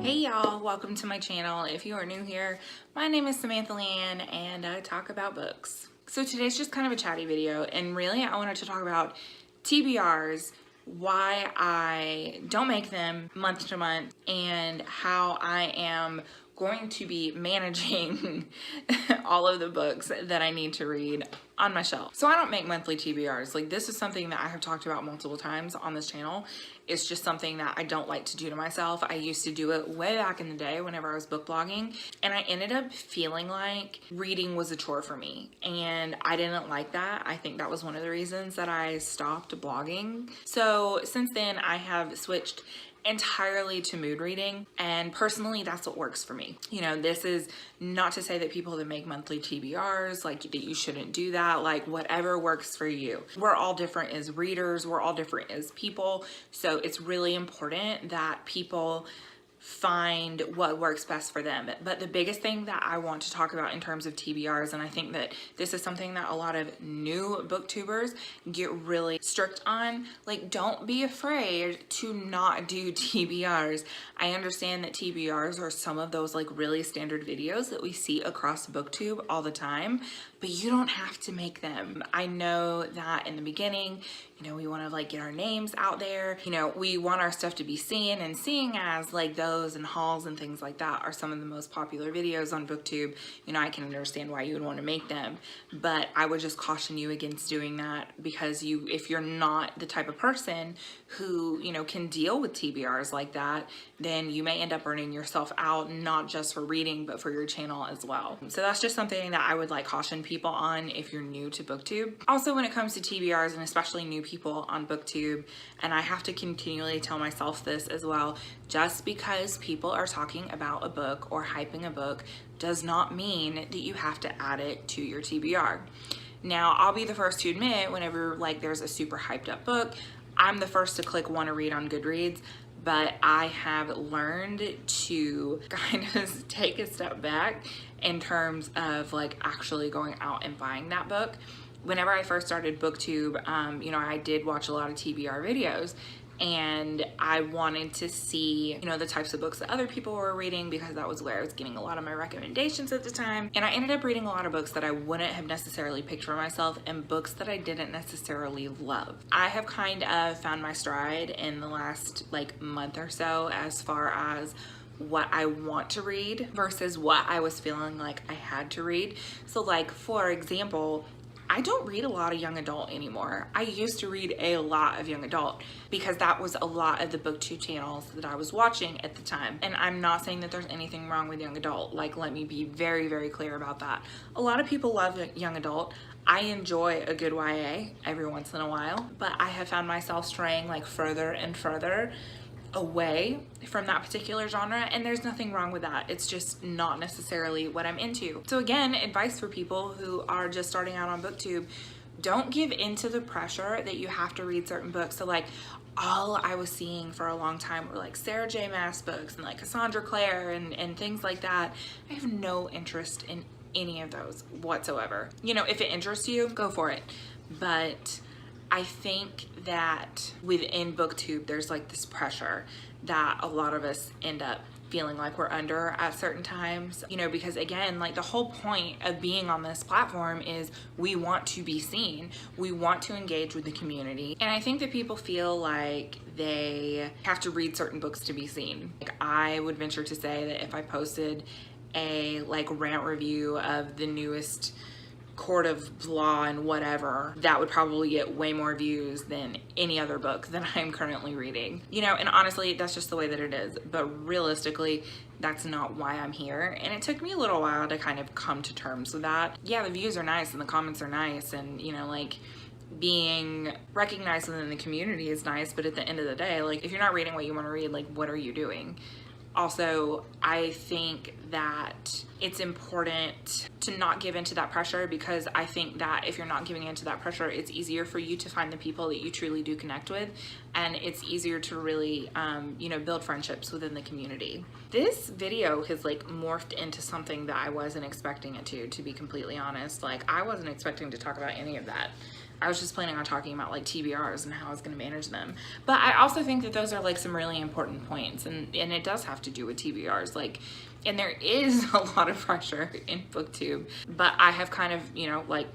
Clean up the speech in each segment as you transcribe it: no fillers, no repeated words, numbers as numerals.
Hey y'all, welcome to my channel. If you are new here, my name is Samantha Leighanne and I talk about books. So today's just kind of a chatty video, and really I wanted to talk about TBRs, why I don't make them month to month, and how I am going to be managing all of the books that I need to read on my shelf. So I don't make monthly TBRs. Like, this is something that I have talked about multiple times on this channel. It's just something that I don't like to do to myself. I used to do it way back in the day whenever I was book blogging, and I ended up feeling like reading was a chore for me, and I didn't like that. I think that was one of the reasons that I stopped blogging. So since then I have switched entirely to mood reading, and personally that's what works for me. You know, this is not to say that people that make monthly TBRs, like, that you shouldn't do that. Like, whatever works for you. We're all different as readers, we're all different as people, so it's really important that people find what works best for them. But the biggest thing that I want to talk about in terms of TBRs, and I think that this is something that a lot of new booktubers get really strict on, like, don't be afraid to not do TBRs. I understand that TBRs are some of those like really standard videos that we see across booktube all the time, but you don't have to make them. I know that in the beginning, you know, we want to like get our names out there, you know, we want our stuff to be seen, and seeing as like those and hauls and things like that are some of the most popular videos on booktube, you know, I can understand why you would want to make them, but I would just caution you against doing that, because if you're not the type of person who, you know, can deal with TBRs like that, then you may end up burning yourself out, not just for reading but for your channel as well. So that's just something that I would like caution people on if you're new to booktube. Also, when it comes to TBRs, and especially new people on booktube, and I have to continually tell myself this as well, just because people are talking about a book or hyping a book does not mean that you have to add it to your TBR. Now, I'll be the first to admit, whenever like there's a super hyped up book, I'm the first to click want to read on Goodreads, but I have learned to kind of take a step back in terms of like actually going out and buying that book. Whenever I first started booktube, you know, I did watch a lot of TBR videos, and I wanted to see, you know, the types of books that other people were reading, because that was where I was getting a lot of my recommendations at the time. And I ended up reading a lot of books that I wouldn't have necessarily picked for myself, and books that I didn't necessarily love. I have kind of found my stride in the last like month or so as far as what I want to read versus what I was feeling like I had to read. So like, for example, I don't read a lot of young adult anymore. I used to read a lot of young adult because that was a lot of the booktube channels that I was watching at the time. And I'm not saying that there's anything wrong with young adult. Like, let me be very, very clear about that. A lot of people love young adult. I enjoy a good YA every once in a while, but I have found myself straying like further and further away from that particular genre, and there's nothing wrong with that. It's just not necessarily what I'm into. So again, advice for people who are just starting out on booktube: don't give into the pressure that you have to read certain books. So like, all I was seeing for a long time were like Sarah J Maas books and like Cassandra Clare and things like that. I have no interest in any of those whatsoever. You know, if it interests you, go for it. But I think that within booktube there's like this pressure that a lot of us end up feeling like we're under at certain times, you know, because again, like, the whole point of being on this platform is we want to be seen, we want to engage with the community, and I think that people feel like they have to read certain books to be seen. Like, I would venture to say that if I posted a like rant review of the newest Court of Law and whatever, that would probably get way more views than any other book that I'm currently reading. You know, and honestly, that's just the way that it is. But realistically, that's not why I'm here. And it took me a little while to kind of come to terms with that. Yeah, the views are nice and the comments are nice, and, you know, like, being recognized within the community is nice, but at the end of the day, like, if you're not reading what you want to read, like, what are you doing? Also, I think that it's important to not give into that pressure, because I think that if you're not giving into that pressure, it's easier for you to find the people that you truly do connect with, and it's easier to really, you know, build friendships within the community. This video has like morphed into something that I wasn't expecting it to be completely honest. Like, I wasn't expecting to talk about any of that. I was just planning on talking about like TBRs and how I was going to manage them. But I also think that those are like some really important points, and it does have to do with TBRs. Like, and there is a lot of pressure in Booktube, but I have kind of, you know, like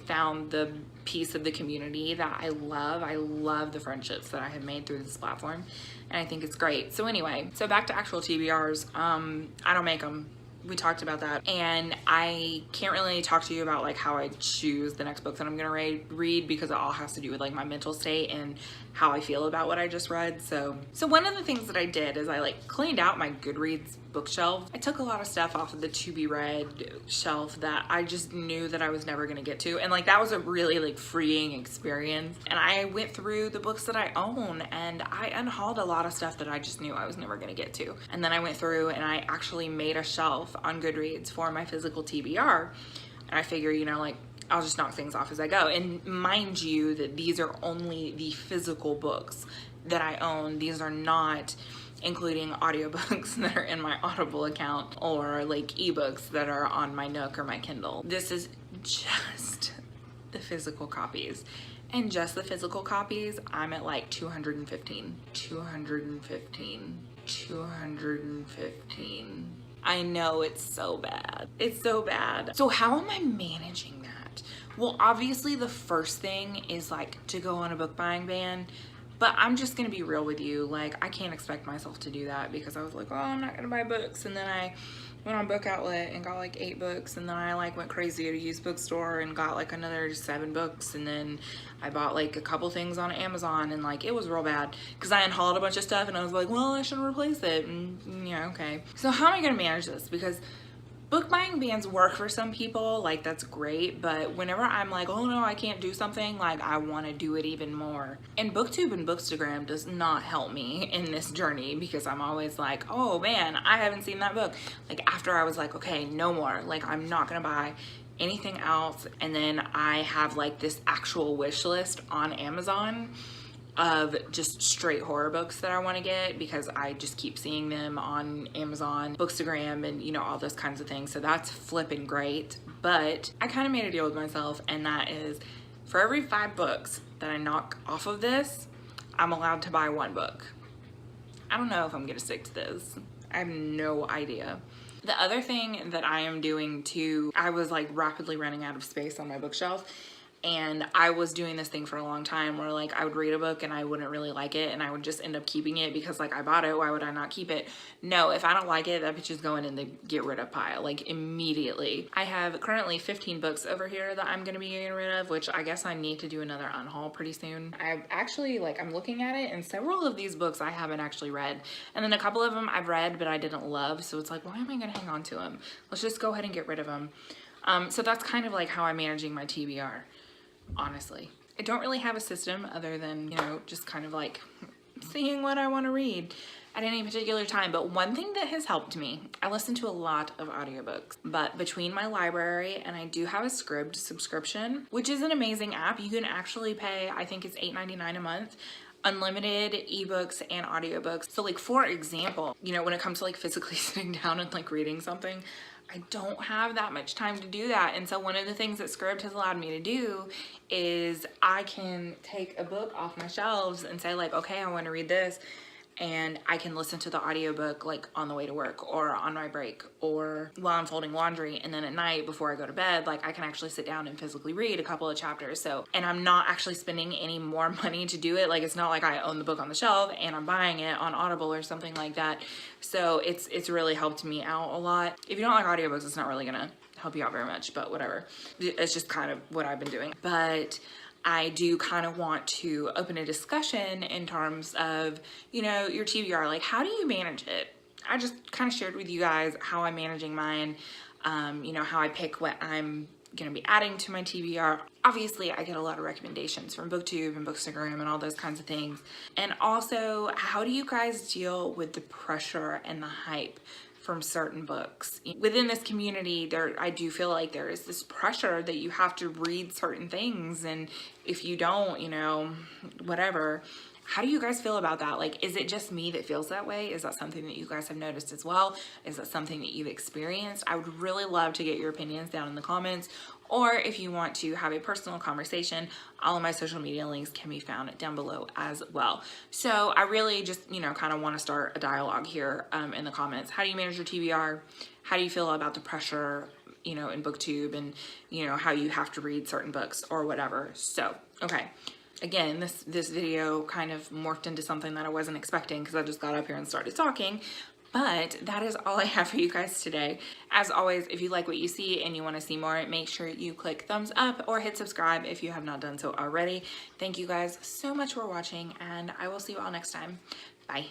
found the piece of the community that I love. I love the friendships that I have made through this platform, and I think it's great. So anyway, so back to actual TBRs. I don't make them. We talked about that, and I can't really talk to you about like how I choose the next book that I'm gonna read because it all has to do with like my mental state and how I feel about what I just read. So one of the things that I did is I like cleaned out my Goodreads bookshelf. I took a lot of stuff off of the to be read shelf that I just knew that I was never gonna get to, and like that was a really like freeing experience. And I went through the books that I own and I unhauled a lot of stuff that I just knew I was never gonna get to. And then I went through and I actually made a shelf on Goodreads for my physical TBR, and I figure, you know, like I'll just knock things off as I go. And mind you that these are only the physical books that I own. These are not including audiobooks that are in my Audible account or like ebooks that are on my Nook or my Kindle. This is just the physical copies. And just the physical copies, I'm at like 215. I know, it's so bad. It's so bad. So how am I managing that? Well, obviously the first thing is like to go on a book buying ban, but I'm just gonna be real with you. Like, I can't expect myself to do that because I was like, oh, I'm not gonna buy books. And then I went on Book Outlet and got like 8 books, and then I like went crazy at a used bookstore and got like another 7 books, and then I bought like a couple things on Amazon, and like it was real bad because I unhauled a bunch of stuff and I was like, well, I should replace it. And yeah, okay. So how am I gonna manage this? Because book buying bans work for some people, like that's great, but whenever I'm like, oh no, I can't do something, like I want to do it even more. And Booktube and Bookstagram does not help me in this journey because I'm always like, oh man, I haven't seen that book. Like after I was like, okay, no more, like I'm not gonna buy anything else. And then I have like this actual wish list on Amazon of just straight horror books that I want to get because I just keep seeing them on Amazon, Bookstagram, and you know, all those kinds of things. So that's flipping great. But I kind of made a deal with myself, and that is for every 5 books that I knock off of this, I'm allowed to buy 1 book. I don't know if I'm gonna stick to this. I have no idea. The other thing that I am doing too, I was like rapidly running out of space on my bookshelf. And I was doing this thing for a long time where like I would read a book and I wouldn't really like it, and I would just end up keeping it because like I bought it, why would I not keep it? No, if I don't like it, that bitch is going in the get rid of pile, like immediately. I have currently 15 books over here that I'm gonna be getting rid of, which I guess I need to do another unhaul pretty soon. I've actually, like, I'm looking at it and several of these books I haven't actually read. And then a couple of them I've read but I didn't love, so it's like, why am I gonna hang on to them? Let's just go ahead and get rid of them. So that's kind of like how I'm managing my TBR. Honestly, I don't really have a system other than, you know, just kind of like seeing what I want to read at any particular time. But one thing that has helped me, I listen to a lot of audiobooks, but between my library and I do have a Scribd subscription, which is an amazing app. You can actually pay, I think it's $8.99 a month, unlimited ebooks and audiobooks. So like, for example, you know, when it comes to like physically sitting down and like reading something, I don't have that much time to do that. And so one of the things that Scribd has allowed me to do is I can take a book off my shelves and say like, okay, I want to read this, and I can listen to the audiobook like on the way to work or on my break or while I'm folding laundry. And then at night before I go to bed, like I can actually sit down and physically read a couple of chapters. So, and I'm not actually spending any more money to do it. Like, it's not like I own the book on the shelf and I'm buying it on Audible or something like that. So it's really helped me out a lot. If you don't like audiobooks, it's not really gonna help you out very much, but whatever. It's just kind of what I've been doing. But I do kind of want to open a discussion in terms of, you know, your TBR, like how do you manage it? I just kind of shared with you guys how I'm managing mine, you know, how I pick what I'm gonna be adding to my TBR. Obviously, I get a lot of recommendations from Booktube and Bookstagram and all those kinds of things. And also, how do you guys deal with the pressure and the hype from certain books? Within this community, I do feel like there is this pressure that you have to read certain things and if you don't, you know, whatever. How do you guys feel about that? Like, is it just me that feels that way? Is that something that you guys have noticed as well? Is that something that you've experienced? I would really love to get your opinions down in the comments. Or if you want to have a personal conversation, all of my social media links can be found down below as well. So I really just, you know, kind of want to start a dialogue here in the comments. How do you manage your TBR? How do you feel about the pressure, you know, in Booktube, and, you know, how you have to read certain books or whatever? So, okay. Again, this video kind of morphed into something that I wasn't expecting because I just got up here and started talking. But that is all I have for you guys today. As always, if you like what you see and you want to see more, make sure you click thumbs up or hit subscribe if you have not done so already. Thank you guys so much for watching, and I will see you all next time. Bye.